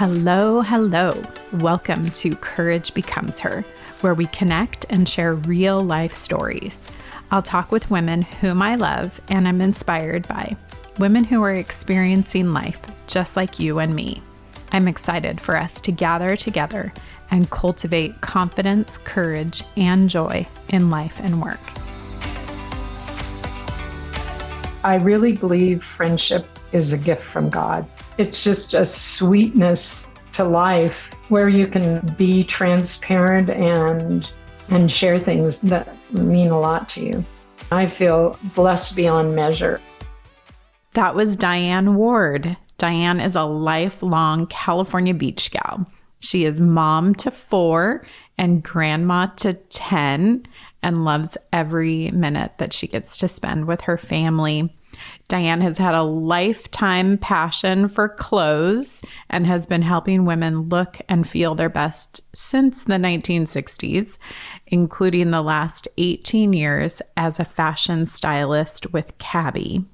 Hello, hello. Welcome to Courage Becomes Her, where we connect and share real life stories. I'll talk with women whom I love and am inspired by, women who are experiencing life just like you and me. I'm excited for us to gather together and cultivate confidence, courage, and joy in life and work. I really believe friendship is a gift from God. It's just a sweetness to life where you can be transparent and share things that mean a lot to you. I feel blessed beyond measure. That was Diane Ward. Diane is a lifelong California beach gal. She is mom to 4 and grandma to 10 and loves every minute that she gets to spend with her family. Diane has had a lifetime passion for clothes and has been helping women look and feel their best since the 1960s, including the last 18 years as a fashion stylist with Cabi.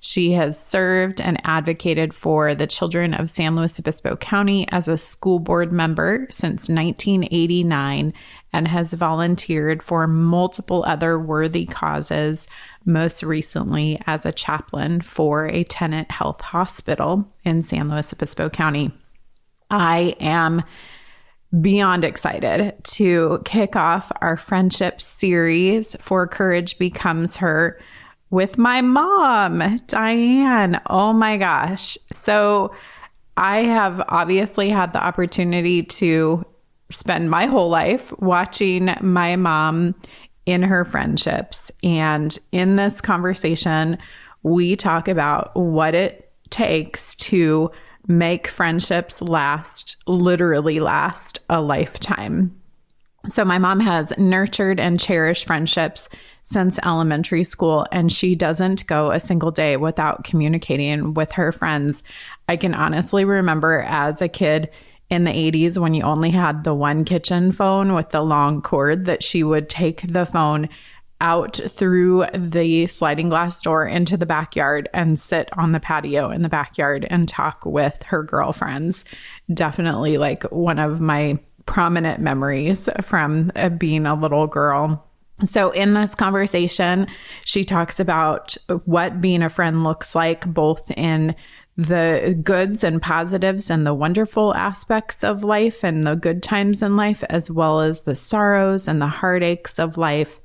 She has served and advocated for the children of San Luis Obispo County as a school board member since 1989 and has volunteered for multiple other worthy causes, most recently as a chaplain for a Tenet Health hospital in San Luis Obispo County. I am beyond excited to kick off our friendship series for Courage Becomes Her with my mom, Diane. Oh my gosh. So I have obviously had the opportunity to spend my whole life watching my mom in her friendships. And in this conversation, we talk about what it takes to make friendships literally last a lifetime. So my mom has nurtured and cherished friendships since elementary school, and she doesn't go a single day without communicating with her friends. I can honestly remember as a kid in the 80s when you only had the one kitchen phone with the long cord that she would take the phone out through the sliding glass door into the backyard and sit on the patio in the backyard and talk with her girlfriends. Definitely like one of my prominent memories from being a little girl. So in this conversation, she talks about what being a friend looks like, both in the goods and positives and the wonderful aspects of life and the good times in life, as well as the sorrows and the heartaches of life,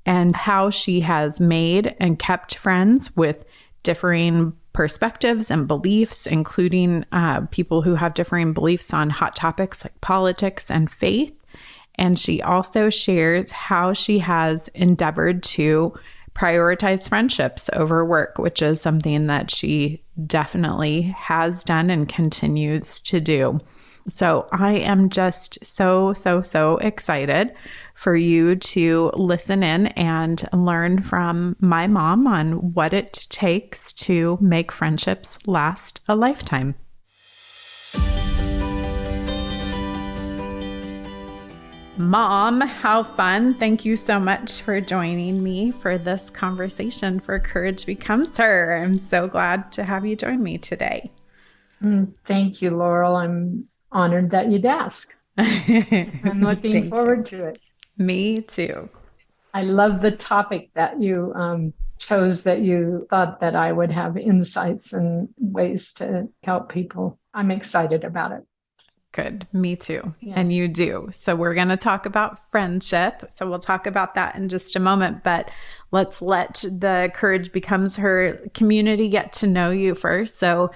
and how she has made and kept friends with differing perspectives and beliefs, including people who have differing beliefs on hot topics like politics and faith. And she also shares how she has endeavored to prioritize friendships over work, which is something that she definitely has done and continues to do. So I am just so excited for you to listen in and learn from my mom on what it takes to make friendships last a lifetime. Mom, how fun. Thank you so much for joining me for this conversation for Courage Becomes Her. I'm so glad to have you join me today. Thank you, Laurel. I'm honored that you'd ask. I'm looking forward to it. Me too. I love the topic that you chose, that you thought that I would have insights and ways to help people. I'm excited about it. Good. Me too. Yeah. And you do. So we're going to talk about friendship. So we'll talk about that in just a moment, but let's let the Courage Becomes Her community get to know you first. So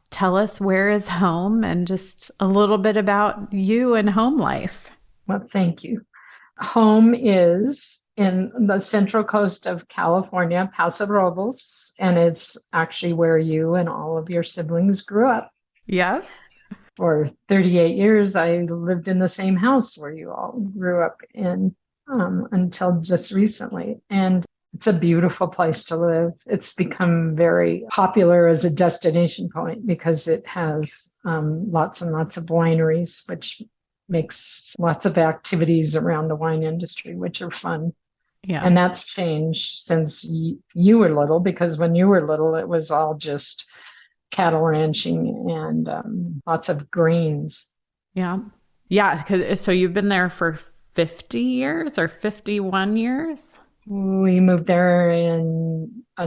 tell us, where is home, and just a little bit about you and home life. Well, thank you. Home is in the central coast of California, Paso Robles, and it's actually where you and all of your siblings grew up. Yeah. For 38 years, I lived in the same house where you all grew up in until just recently. And it's a beautiful place to live. It's become very popular as a destination point because it has lots and lots of wineries, which makes lots of activities around the wine industry, which are fun. Yeah. And that's changed since you were little, because when you were little, it was all just cattle ranching and lots of greens. Yeah. Yeah. So you've been there for 50 years or 51 years? We moved there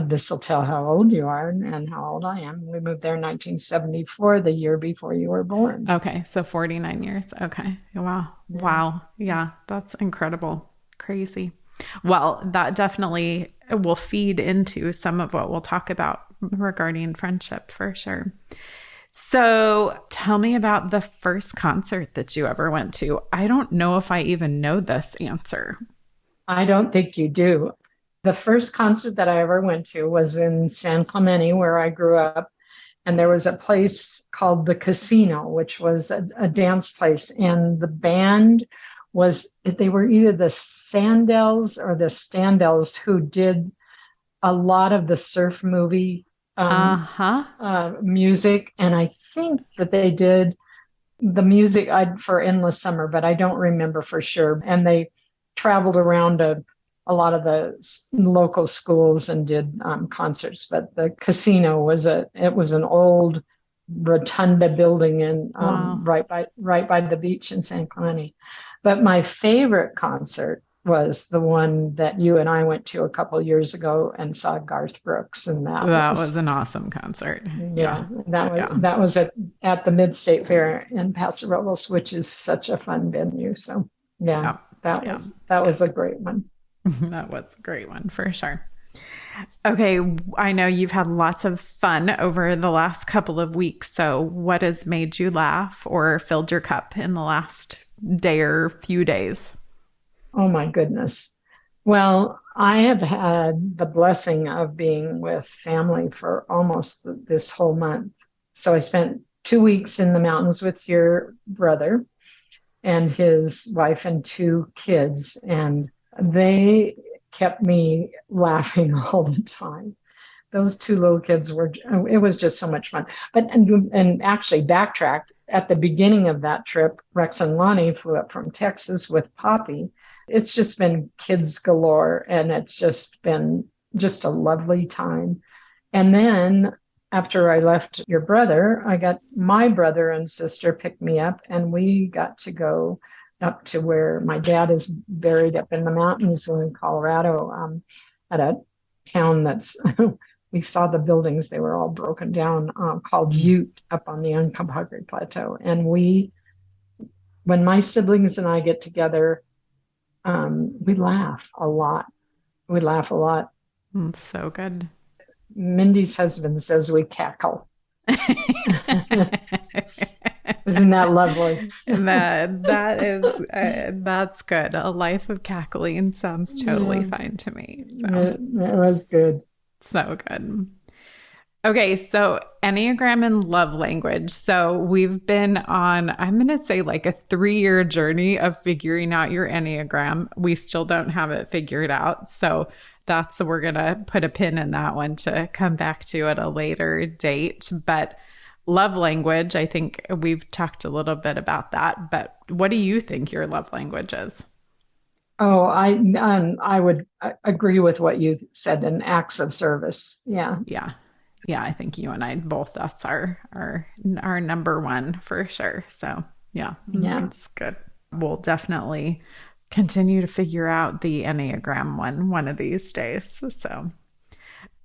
this will tell how old you are and how old I am. We moved there in 1974, the year before you were born. Okay. So 49 years. Okay. Wow. Yeah. Wow. Yeah. That's incredible. Crazy. Well, that definitely will feed into some of what we'll talk about regarding friendship for sure. So tell me about the first concert that you ever went to. I don't know if I even know this answer. I don't think you do. The first concert that I ever went to was in San Clemente, where I grew up. And there was a place called the Casino, which was a dance place. And the band they were either the Sandells or the Standells who did a lot of the surf movie music. And I think that they did the music for Endless Summer, but I don't remember for sure. And they traveled around a lot of the local schools and did concerts. But the Casino was an old rotunda building and Wow. right by the beach in San Clemente. But my favorite concert was the one that you and I went to a couple of years ago and saw Garth Brooks, and That was an awesome concert. yeah, that was at the Mid-State Fair in Paso Robles, which is such a fun venue. So yeah, that was a great one. That was a great one for sure. Okay, I know you've had lots of fun over the last couple of weeks. So what has made you laugh or filled your cup in the last day or few days? Oh my goodness. Well, I have had the blessing of being with family for almost this whole month. So I spent 2 weeks in the mountains with your brother and his wife and two kids, and they kept me laughing all the time. Those two little kids it was just so much fun. But, and actually backtracked at the beginning of that trip, Rex and Lonnie flew up from Texas with Poppy. It's just been kids galore, and it's just been just a lovely time. And then after I left your brother, I got my brother and sister picked me up, and we got to go up to where my dad is buried up in the mountains in Colorado, at a town we saw the buildings, they were all broken down, called Ute up on the Uncompahgre Plateau. And when my siblings and I get together, we laugh a lot. We laugh a lot. It's so good. Mindy's husband says we cackle. Isn't that lovely? That's good. A life of cackling sounds totally fine to me. So. It was good. So good. Okay, so Enneagram and love language. So we've been on, I'm going to say like a 3-year journey of figuring out your Enneagram. We still don't have it figured out. So we're going to put a pin in that one to come back to at a later date. But love language, I think we've talked a little bit about that. But what do you think your love language is? Oh, I would agree with what you said, in acts of service. Yeah. Yeah. Yeah, I think you and I both, that's our number one for sure. So yeah, it's good. We'll definitely continue to figure out the Enneagram one of these days. So,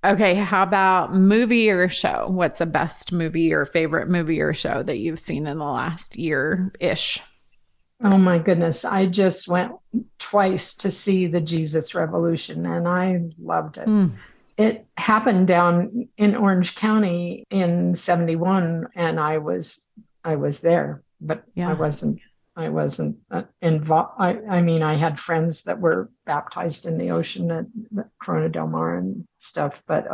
okay, how about movie or show? What's the best movie or favorite movie or show that you've seen in the last year-ish? Oh my goodness. I just went twice to see the Jesus Revolution, and I loved it. It happened down in Orange County in 1971, and I was there, but I wasn't involved. I mean, I had friends that were baptized in the ocean at Corona del Mar and stuff, but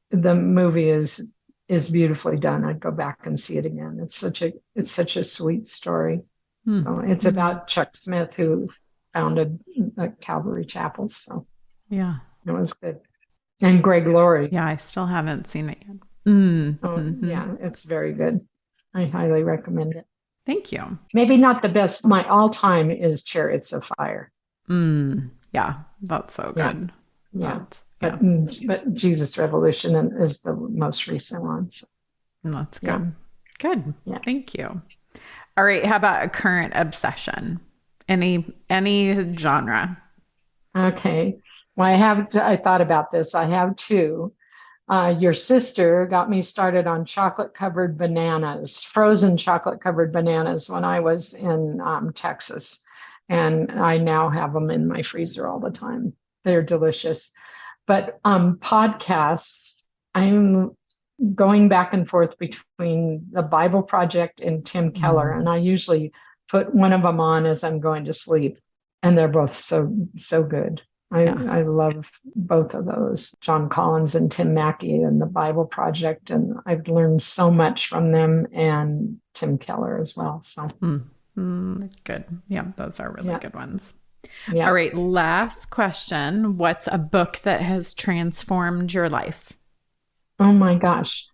the movie is beautifully done. I'd go back and see it again. It's such a sweet story. It's about Chuck Smith, who founded Calvary Chapel. So yeah. It was good. And Greg Laurie. Yeah, I still haven't seen it yet. Yeah, it's very good. I highly recommend it. Thank you. Maybe not the best. My all-time is Chariots of Fire. Yeah, that's so good. Yeah. Yeah. but Jesus Revolution is the most recent one. So, That's yeah. good. Good. Yeah. Thank you. All right. How about a current obsession? Any genre? Okay. Well, I thought about this. I have two. Your sister got me started on chocolate covered bananas, frozen chocolate covered bananas when I was in Texas. And I now have them in my freezer all the time. They're delicious. But podcasts, I'm going back and forth between the Bible Project and Tim Keller. And I usually put one of them on as I'm going to sleep. And they're both so good. I love both of those, John Collins and Tim Mackey and the Bible Project. And I've learned so much from them and Tim Keller as well. So Good. Yeah, those are really good ones. yeah. All right. Last question. What's a book that has transformed your life? Oh my gosh.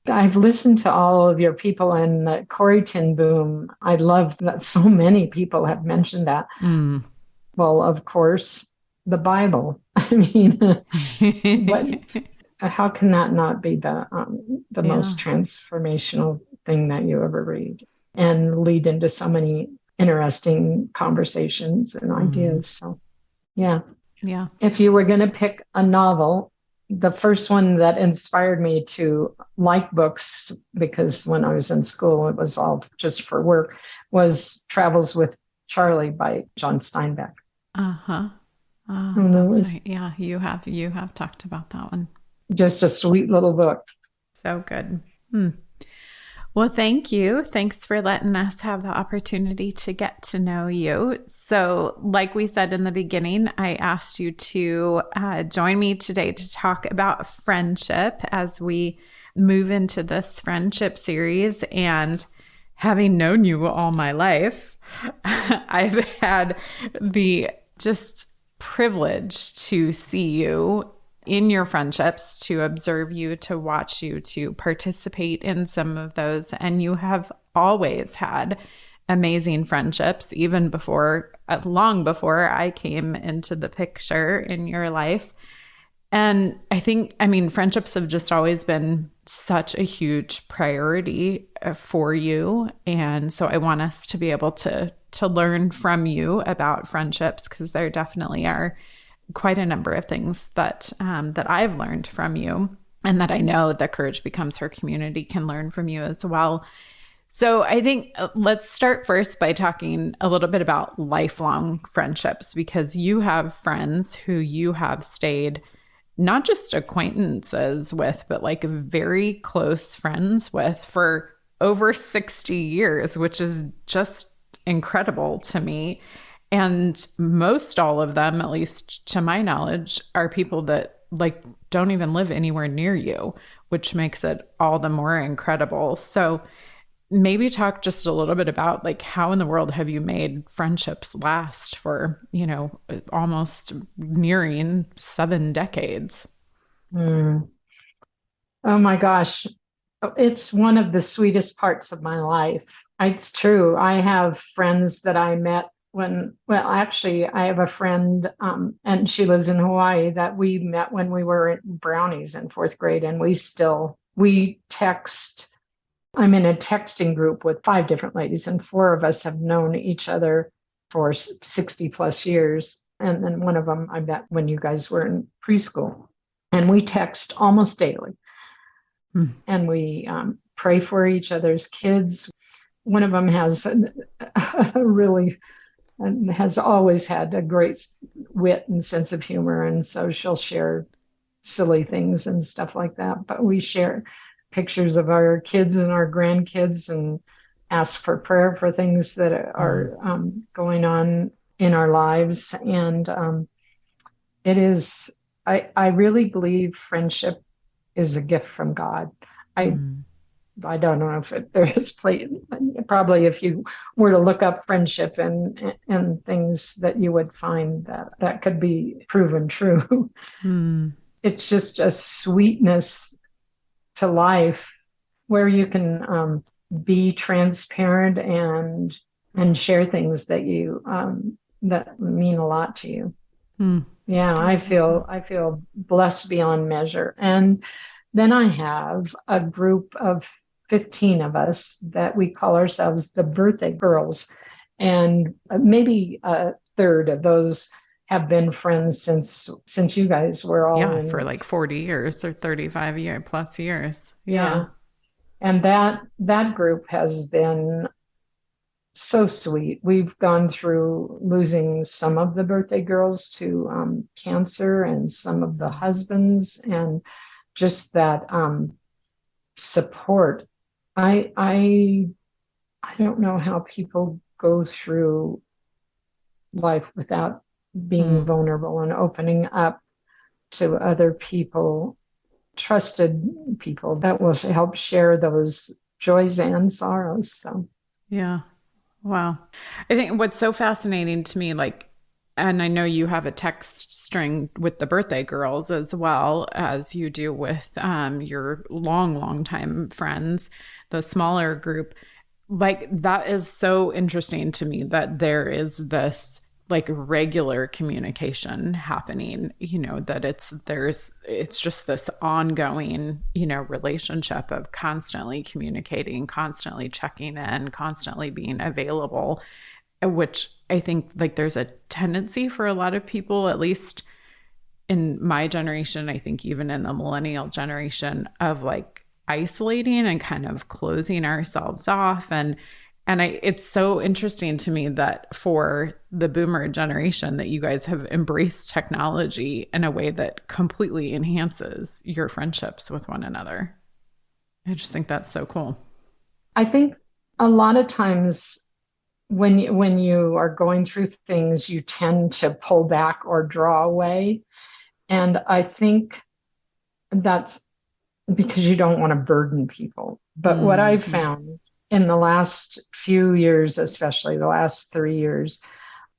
I've listened to all of your people and the Corrie ten Boom. I love that so many people have mentioned that. Well, of course, the Bible. I mean, what? How can that not be the most transformational thing that you ever read and lead into so many interesting conversations and ideas? So, yeah. Yeah. If you were going to pick a novel, the first one that inspired me to like books, because when I was in school, it was all just for work, was Travels with Charlie by John Steinbeck. Uh-huh. That's right. Yeah, you have talked about that one. Just a sweet little book. So good. Well, thank you. Thanks for letting us have the opportunity to get to know you. So, like we said in the beginning, I asked you to join me today to talk about friendship as we move into this friendship series. And having known you all my life, I've had the just privilege to see you in your friendships, to observe you, to watch you, to participate in some of those. And you have always had amazing friendships, even before, long before I came into the picture in your life. And I mean, friendships have just always been such a huge priority for you. And so I want us to be able to learn from you about friendships, because there definitely are quite a number of things that I've learned from you, and that I know the Courage Becomes Her community can learn from you as well. So I think let's start first by talking a little bit about lifelong friendships, because you have friends who you have stayed not just acquaintances with, but like very close friends with for over 60 years, which is just incredible to me. And most all of them, at least to my knowledge, are people that like don't even live anywhere near you, which makes it all the more incredible. So maybe talk just a little bit about like how in the world have you made friendships last for, almost nearing 7 decades? Oh my gosh. It's one of the sweetest parts of my life. It's true. I have friends that I met actually, I have a friend, and she lives in Hawaii, that we met when we were brownies in 4th grade, and we text. I'm in a texting group with 5 different ladies, and 4 of us have known each other for 60 plus years. And then one of them I met when you guys were in preschool, and we text almost daily. And we pray for each other's kids. One of them has has always had a great wit and sense of humor. And so she'll share silly things and stuff like that. But we share pictures of our kids and our grandkids and ask for prayer for things that are going on in our lives. And I really believe friendship is a gift from God. I don't know if there is probably if you were to look up friendship and things, that you would find that could be proven true. It's just a sweetness to life where you can be transparent and share things that you that mean a lot to you. Yeah, I feel blessed beyond measure. And then I have a group of 15 of us that we call ourselves the birthday girls. And maybe a third of those have been friends since you guys were all Yeah, for in. like 40 years or 35 year plus years. Yeah. Yeah. And that group has been so sweet. We've gone through losing some of the birthday girls to cancer and some of the husbands, and just that support. I I don't know how people go through life without being Mm. vulnerable and opening up to other people, trusted people that will help share those joys and sorrows. So Yeah. Wow. I think what's so fascinating to me, like, and I know you have a text string with the birthday girls as well as you do with your long time friends, the smaller group. Like, that is so interesting to me that there is this like regular communication happening, that it's just this ongoing, relationship of constantly communicating, constantly checking in, constantly being available, which I think like there's a tendency for a lot of people, at least in my generation, I think even in the millennial generation, of like isolating and kind of closing ourselves off. It's so interesting to me that for the boomer generation that you guys have embraced technology in a way that completely enhances your friendships with one another. I just think that's so cool. I think a lot of times when you are going through things, you tend to pull back or draw away. And I think that's because you don't want to burden people. But what I've Mm-hmm. found in the last few years, especially the last 3 years,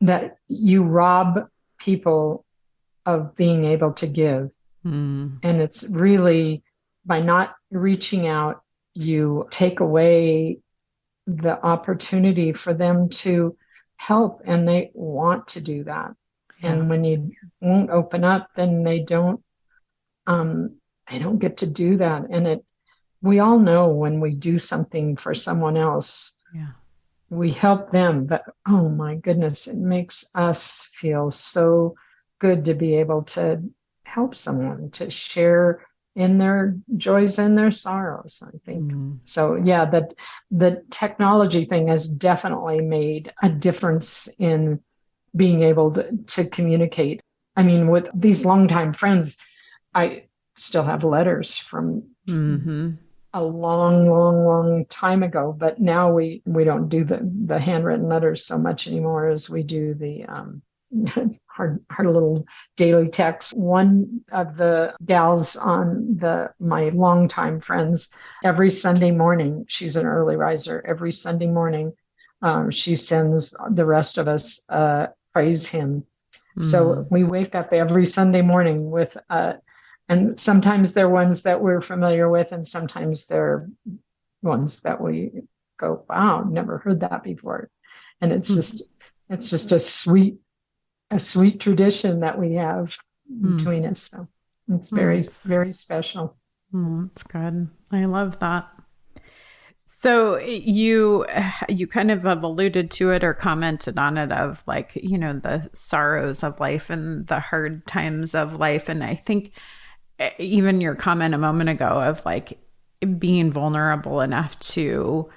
that you rob people of being able to give. Mm. And it's really by not reaching out, you take away the opportunity for them to help, and they want to do that. Yeah. And when you won't open up, then um, they don't get to do that. And we all know when we do something for someone else, Yeah. we help them, but oh my goodness, it makes us feel so good to be able to help someone, to share in their joys and their sorrows, I think. Mm. So yeah, that the technology thing has definitely made a difference in being able to communicate. I mean, with these longtime friends, I still have letters from Mm-hmm. a long time ago, but now we don't do the handwritten letters so much anymore as we do the our little daily text. One of the gals on my longtime friends, every Sunday morning, she's an early riser. Every Sunday morning, she sends the rest of us praise hymn. So Mm. we wake up every Sunday morning with and sometimes they're ones that we're familiar with, and sometimes they're ones that we go, wow, never heard that before. And it's just a sweet tradition that we have Mm. between us. So it's very, Mm. very special. That's good. I love that. So you kind of have alluded to it or commented on it of like, the sorrows of life and the hard times of life. And I think even your comment a moment ago of like being vulnerable enough to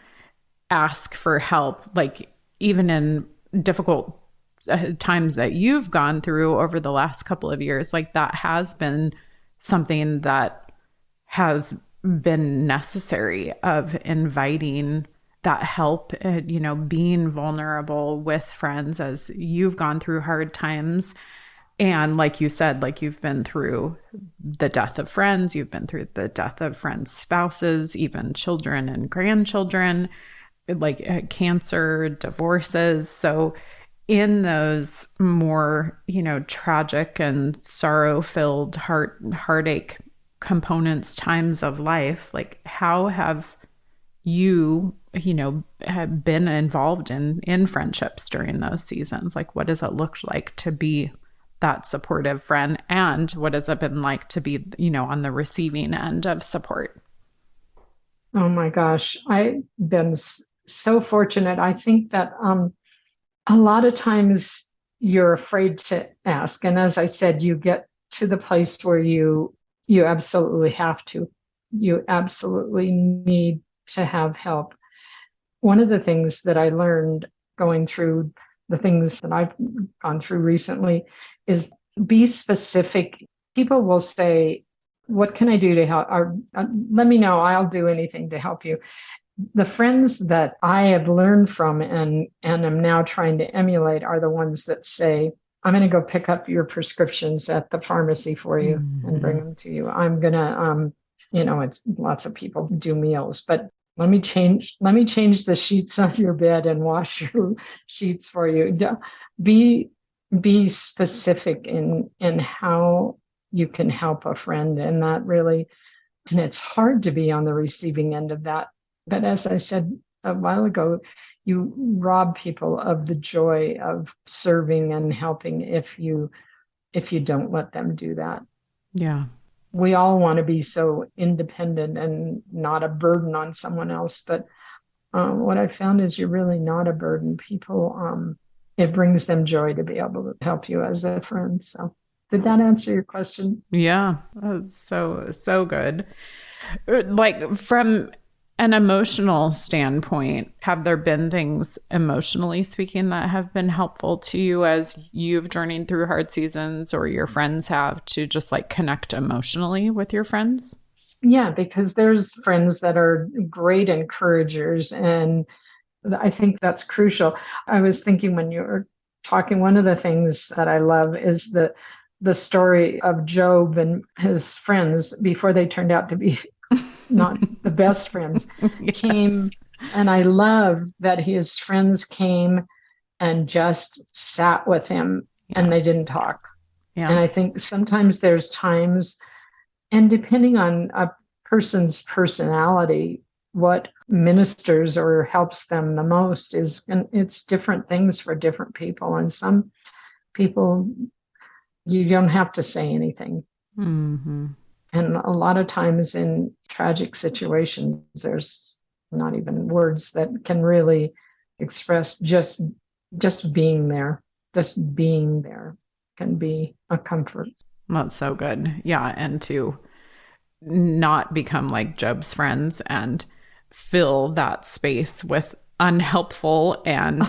ask for help, like even in difficult times that you've gone through over the last couple of years, like that has been something that has been necessary of inviting that help, being vulnerable with friends as you've gone through hard times. And like you said, like you've been through the death of friends, you've been through the death of friends' spouses, even children and grandchildren, like cancer, divorces. So in those more, tragic and sorrow-filled heartache components, times of life, like how have you, have been involved in friendships during those seasons? Like what does it look like to be that supportive friend? And what has it been like to be, on the receiving end of support? Oh my gosh, I've been so fortunate. I think that a lot of times you're afraid to ask. And as I said, you get to the place where you absolutely have to. You absolutely need to have help. One of the things that I learned going through the things that I've gone through recently is be specific. People will say, what can I do to help? Or, let me know. I'll do anything to help you. The friends that I have learned from and am now trying to emulate are the ones that say, I'm going to go pick up your prescriptions at the pharmacy for you and bring them to you. I'm going to, it's lots of people do meals, but let me change the sheets on your bed and wash your sheets for you. Be specific in how you can help a friend. And that really, and it's hard to be on the receiving end of that. But as I said a while ago, you rob people of the joy of serving and helping if you don't let them do that. Yeah. We all want to be so independent and not a burden on someone else. But what I found is you're really not a burden. People, it brings them joy to be able to help you as a friend. So did that answer your question? Yeah. That's so good. Like from an emotional standpoint, have there been things emotionally speaking that have been helpful to you as you've journeyed through hard seasons, or your friends have, to just like connect emotionally with your friends? Yeah, because there's friends that are great encouragers, and I think that's crucial. I was thinking when you were talking, one of the things that I love is the story of Job and his friends before they turned out to be not the best friends. Yes. Came, and I love that his friends came and just sat with him and they didn't talk. Yeah. And I think sometimes there's times, and depending on a person's personality, what ministers or helps them the most is, and it's different things for different people. And some people, you don't have to say anything. Mm-hmm. And a lot of times in tragic situations, there's not even words that can really express just being there. Just being there can be a comfort. That's so good. Yeah. And to not become like Job's friends and fill that space with unhelpful and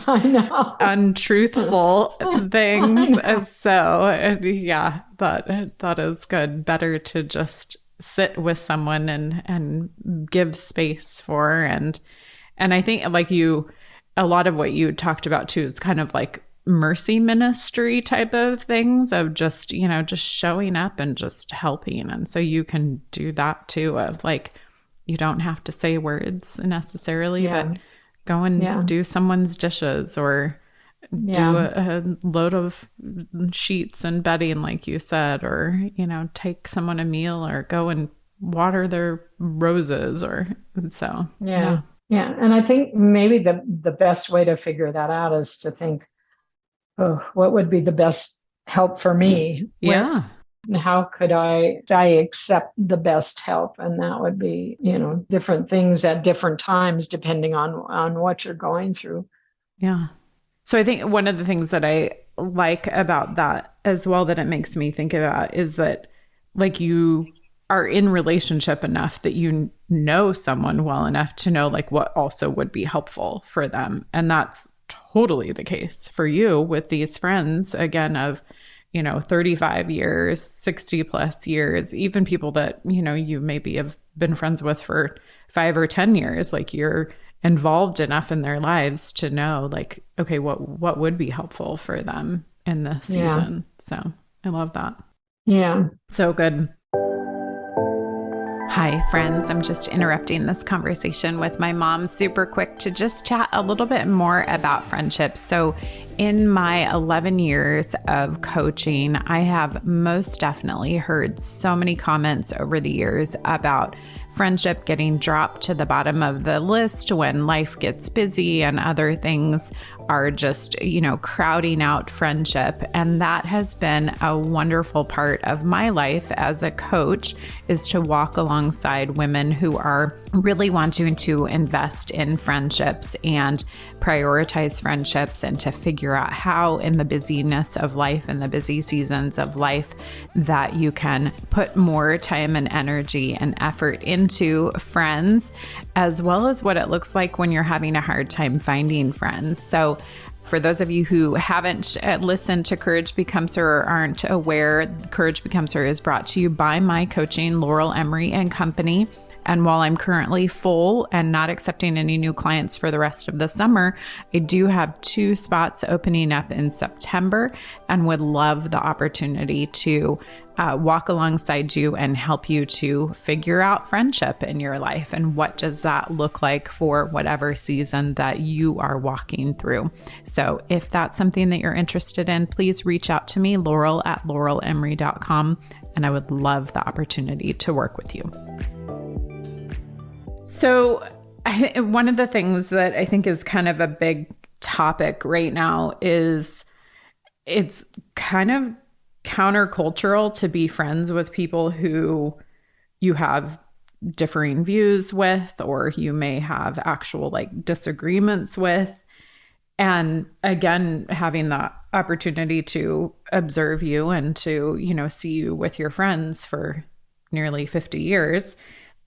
untruthful things. So yeah, that is good. Better to just sit with someone and give space for, and I think like a lot of what you talked about too, it's kind of like mercy ministry type of things of just, just showing up and just helping. And so you can do that too, of like, you don't have to say words necessarily, but go and do someone's dishes, or do a load of sheets and bedding, like you said, or, take someone a meal, or go and water their roses, or so. Yeah. And I think maybe the best way to figure that out is to think, oh, what would be the best help for me? Yeah. How could I accept the best help? And that would be, different things at different times, depending on what you're going through. Yeah. So I think one of the things that I like about that as well, that it makes me think about, is that like you are in relationship enough that you know someone well enough to know like what also would be helpful for them. And that's totally the case for you with these friends, again, of 35 years, 60 plus years, even people that, you maybe have been friends with for 5 or 10 years, like you're involved enough in their lives to know like, okay, what would be helpful for them in this season. So I love that. Yeah. So good. Hi, friends. I'm just interrupting this conversation with my mom super quick to just chat a little bit more about friendships. So in my 11 years of coaching, I have most definitely heard so many comments over the years about friendship getting dropped to the bottom of the list when life gets busy and other things are just, crowding out friendship. And that has been a wonderful part of my life as a coach, is to walk alongside women who are really wanting to invest in friendships and prioritize friendships, and to figure out how in the busyness of life and the busy seasons of life that you can put more time and energy and effort into friends, as well as what it looks like when you're having a hard time finding friends. So for those of you who haven't listened to Courage Becomes Her or aren't aware, Courage Becomes Her is brought to you by my coaching, Laurel Emery and Company. And while I'm currently full and not accepting any new clients for the rest of the summer, I do have 2 spots opening up in September and would love the opportunity to walk alongside you and help you to figure out friendship in your life. And what does that look like for whatever season that you are walking through? So if that's something that you're interested in, please reach out to me, laurel@laurelemery.com, and I would love the opportunity to work with you. So one of the things that I think is kind of a big topic right now is it's kind of countercultural to be friends with people who you have differing views with, or you may have actual disagreements with. And again, having the opportunity to observe you and to, see you with your friends for nearly 50 years,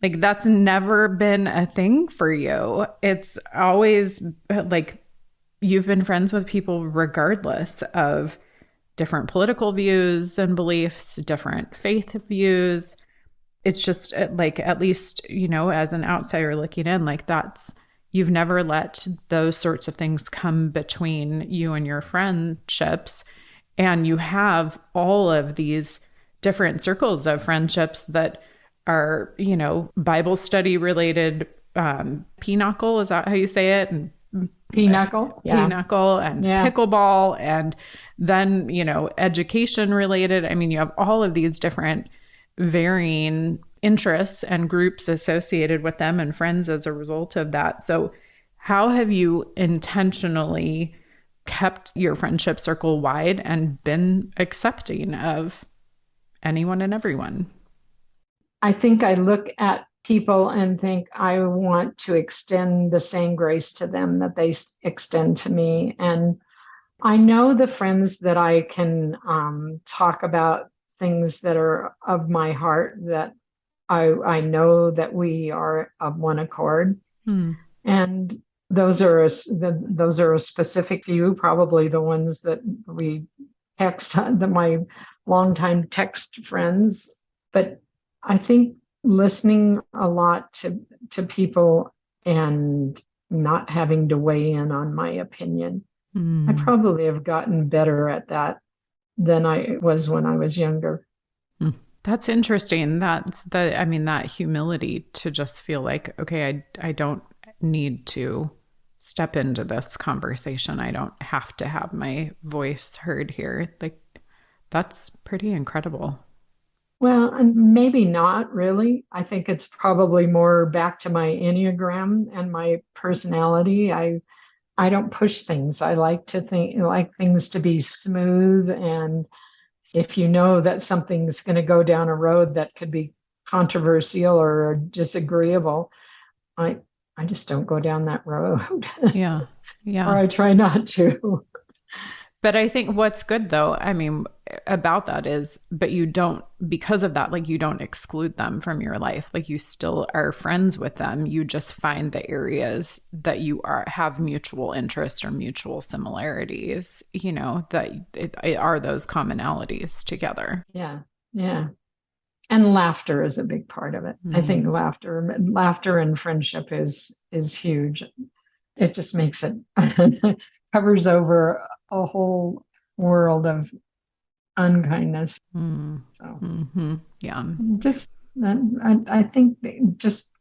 that's never been a thing for you. It's always you've been friends with people regardless of different political views and beliefs, different faith views. It's just at least, as an outsider looking in, you've never let those sorts of things come between you and your friendships. And you have all of these different circles of friendships that are, Bible study related, pinochle, is that how you say it? And pinochle, yeah. Pinochle and pickleball, and then, education related. I mean, you have all of these different varying interests and groups associated with them and friends as a result of that. So how have you intentionally kept your friendship circle wide and been accepting of anyone and everyone? I think I look at people and think I want to extend the same grace to them that they extend to me. And I know the friends that I can talk about things that are of my heart, that I know that we are of one accord. And those are a specific few, probably the ones that we text, my longtime text friends. But I think listening a lot to people and not having to weigh in on my opinion. I probably have gotten better at that than I was when I was younger. That's interesting. That humility to just feel like, okay, I don't need to step into this conversation. I don't have to have my voice heard here. That's pretty incredible. Well, and maybe not really. I think it's probably more back to my Enneagram and my personality. I don't push things. I like things to be smooth. And if you know that something's going to go down a road that could be controversial or disagreeable, I just don't go down that road. Yeah. Or I try not to. But I think what's good though, about that is, but you don't, because of that, you don't exclude them from your life. You still are friends with them. You just find the areas that you have mutual interest or mutual similarities, that are those commonalities together. Yeah. Yeah. And laughter is a big part of it. I think laughter and friendship is huge. It just makes it covers over a whole world of unkindness. So yeah, I think it's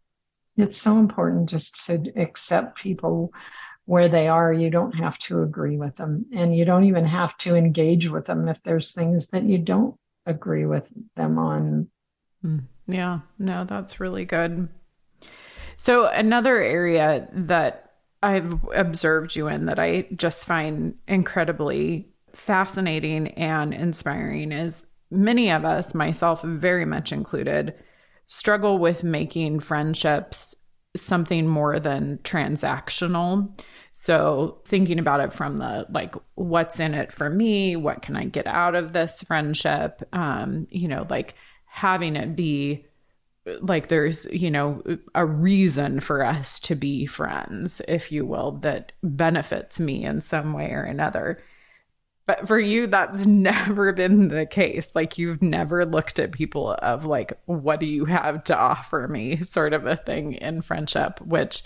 so important just to accept people where they are. You don't have to agree with them, and you don't even have to engage with them if there's things that you don't agree with them on. Yeah, no, that's really good. So another area that I've observed you in that I just find incredibly fascinating and inspiring is many of us, myself very much included, struggle with making friendships something more than transactional. So thinking about it from the like, what's in it for me? What can I get out of this friendship? Like having it be like there's, a reason for us to be friends, if you will, that benefits me in some way or another. But for you, that's never been the case. Like you've never looked at people of like, what do you have to offer me sort of a thing in friendship, which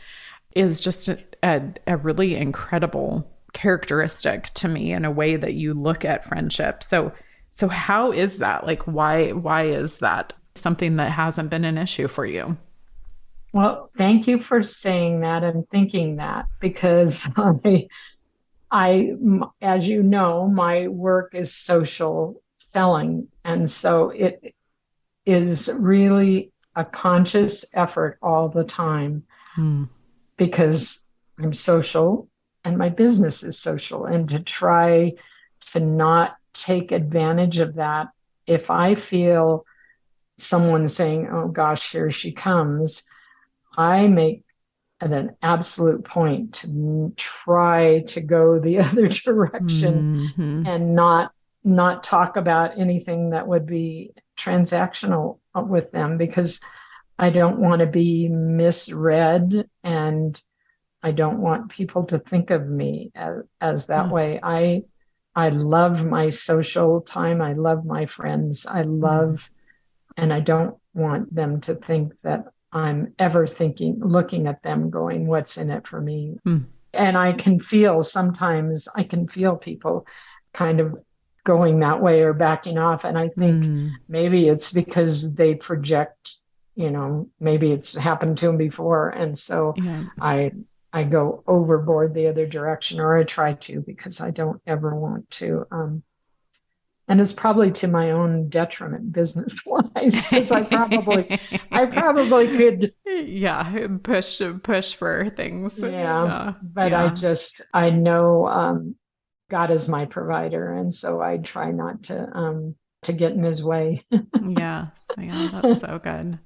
is just a really incredible characteristic to me in a way that you look at friendship. So how is that? Like, why is that something that hasn't been an issue for you? Well, thank you for saying that and thinking that because as you know, my work is social selling. And so it is really a conscious effort all the time Hmm. because I'm social and my business is social. And to try to not take advantage of that, if I feel someone saying, oh gosh, here she comes, I make an absolute point to try to go the other direction Hmm. and not talk about anything that would be transactional with them because I don't want to be misread and I don't want people to think of me as that Oh. way. I love my social time. I love my friends. Hmm. And I don't want them to think that I'm ever looking at them going, what's in it for me? Hmm. And sometimes I can feel people kind of going that way or backing off. And I think Hmm. maybe it's because they project, maybe it's happened to them before. And so Yeah. I, I go overboard the other direction, or I try to, because I don't ever want to. And it's probably to my own detriment business wise, because I probably could. Yeah, push for things. Yeah, Yeah, but yeah, I know God is my provider, and so I try not to get in his way. yeah, yeah. That's so good.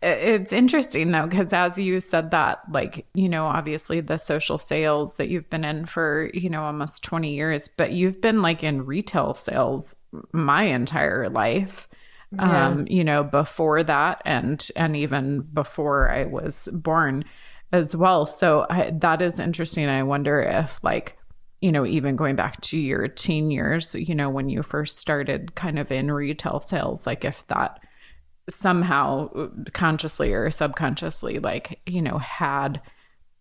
It's interesting though, because as you said that, like, obviously the social sales that you've been in for, almost 20 years, but you've been like in retail sales my entire life. Yeah, Before that and even before I was born as well. So that is interesting. I wonder if like, even going back to your teen years, when you first started kind of in retail sales, like if that somehow consciously or subconsciously like had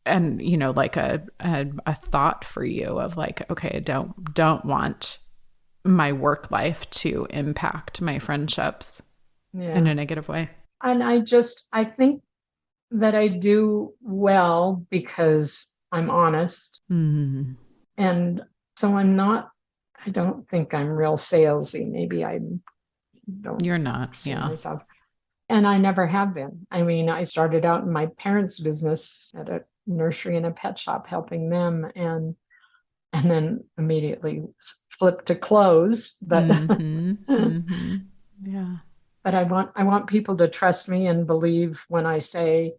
and like a thought for you of like, okay, I don't want my work life to impact my friendships in yeah. a negative way. And I think that I do well because I'm honest. Mm. And so I don't think I'm real salesy. Maybe I don't You're not. see Yeah. myself. And I never have been. I mean, I started out in my parents' business at a nursery and a pet shop helping them and then immediately flipped to clothes. But Mm-hmm. Mm-hmm. Yeah. but I want people to trust me and believe when I say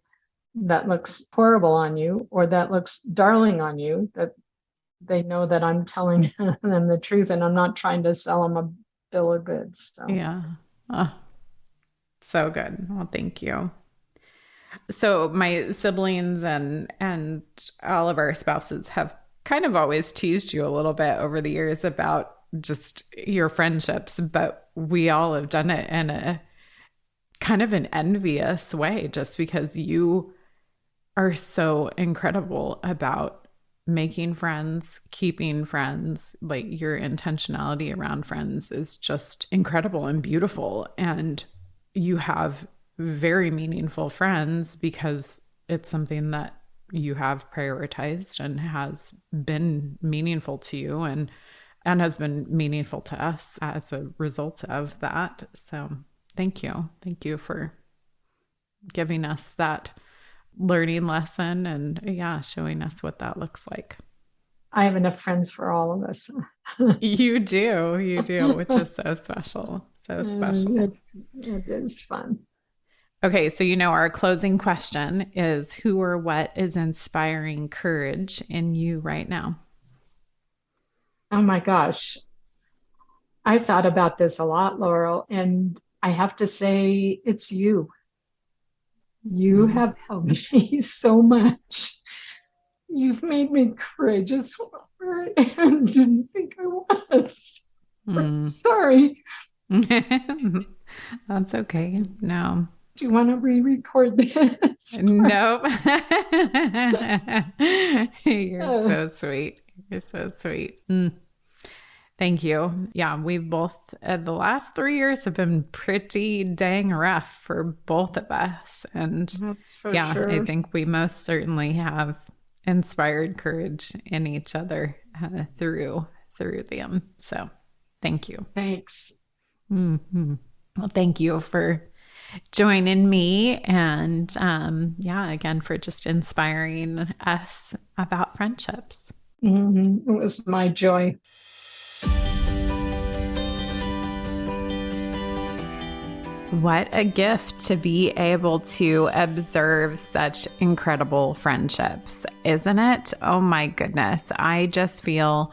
that looks horrible on you or that looks darling on you, that they know that I'm telling them the truth and I'm not trying to sell them a bill of goods. So Yeah. Oh, so good. Well, thank you. So my siblings and all of our spouses have kind of always teased you a little bit over the years about just your friendships, but we all have done it in a kind of an envious way just because you are so incredible about making friends, keeping friends. Like your intentionality around friends is just incredible and beautiful. And you have very meaningful friends because it's something that you have prioritized and has been meaningful to you and has been meaningful to us as a result of that. So thank you. Thank you for giving us that learning lesson and showing us what that looks like. I have enough friends for all of us. You do, which is so special. So special. It is fun. Okay, so our closing question is, who or what is inspiring courage in you right now? Oh my gosh. I thought about this a lot, Laurel, and I have to say it's you. You have helped me so much. You've made me courageous where I didn't think I was. Sorry. That's okay. No. Do you want to re-record this? Nope. You're so sweet. You're so sweet. Thank you. Yeah, we've both, the last 3 years have been pretty dang rough for both of us. And sure. I think we most certainly have inspired courage in each other through them. So thank you. Thanks. Mm-hmm. Well, thank you for joining me. And again, for just inspiring us about friendships. Mm-hmm. It was my joy. What a gift to be able to observe such incredible friendships, isn't it? Oh my goodness. I just feel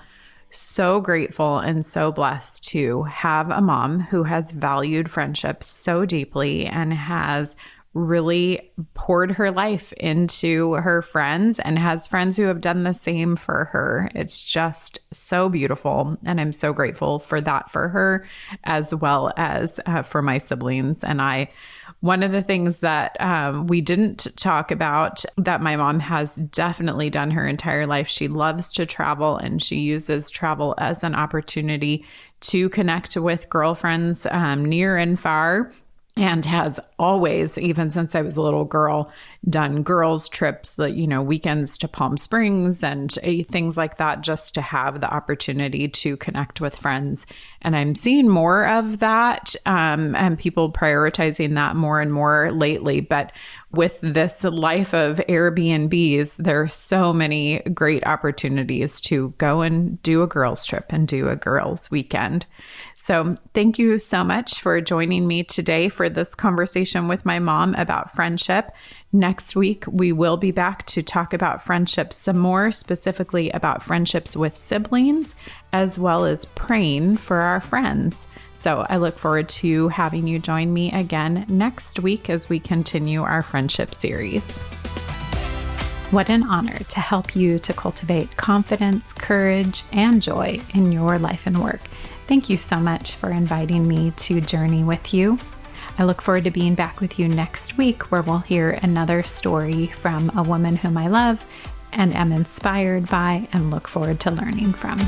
so grateful and so blessed to have a mom who has valued friendships so deeply and has really poured her life into her friends and has friends who have done the same for her. It's just so beautiful. And I'm so grateful for that for her, as well as for my siblings. And one of the things that we didn't talk about that my mom has definitely done her entire life, she loves to travel, and she uses travel as an opportunity to connect with girlfriends near and far. And has always, even since I was a little girl, done girls' trips, weekends to Palm Springs and things like that, just to have the opportunity to connect with friends. And I'm seeing more of that and people prioritizing that more and more lately. But with this life of Airbnbs, there are so many great opportunities to go and do a girls' trip and do a girls' weekend. So thank you so much for joining me today for this conversation with my mom about friendship. Next week, we will be back to talk about friendships some more, specifically about friendships with siblings, as well as praying for our friends. So I look forward to having you join me again next week as we continue our friendship series. What an honor to help you to cultivate confidence, courage, and joy in your life and work. Thank you so much for inviting me to journey with you. I look forward to being back with you next week, where we'll hear another story from a woman whom I love and am inspired by and look forward to learning from.